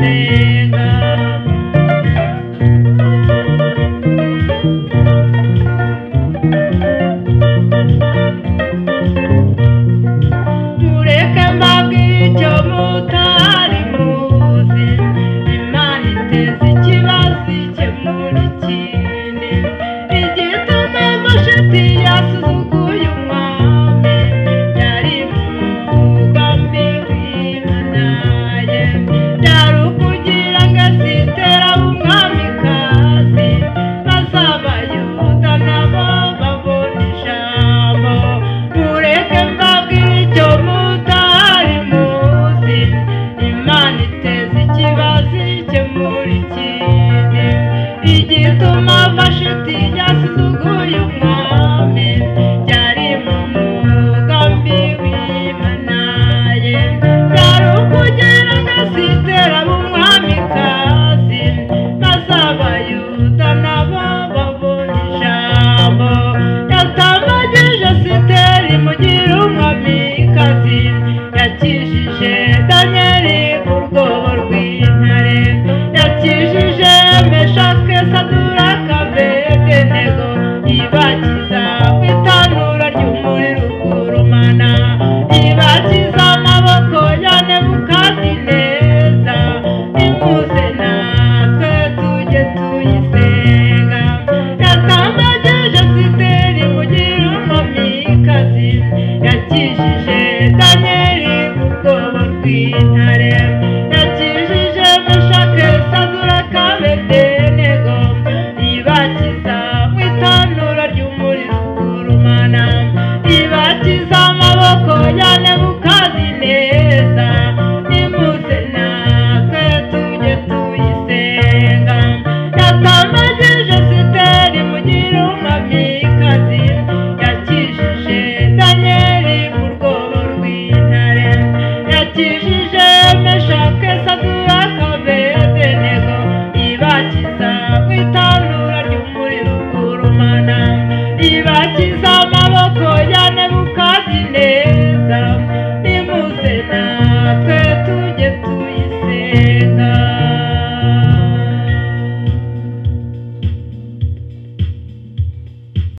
gusenga mureke mbabwire icyo mutari muzi Imana iteza ikibazo ikemura ikindi igituma Vashiti yasuzuguye umwami yari mu mugambi w'Imana ye byari ukugira ngo Esiteri abe umwamikazi maze Abayuda nabo babone ijambo mureke mbabwire icyo mutari muzi Imana iteza ikibazo ikemura ikindi igituma Vashiti yasuzuguye umwami byari mu mugambi w'Imana ye byari ukugira ngo Esiteri abe umwamikazi maze Abayuda nabo babone ijambo yatambagije Esiteri mugira umwamikazi yakijije Danyeli ku rwobo rw'intare yakijije Meshake Saduraka Abedenego ibakiza ku itanura ry'umuriro ugurumana ibakiza amaboko ya Nebukadineza imuze na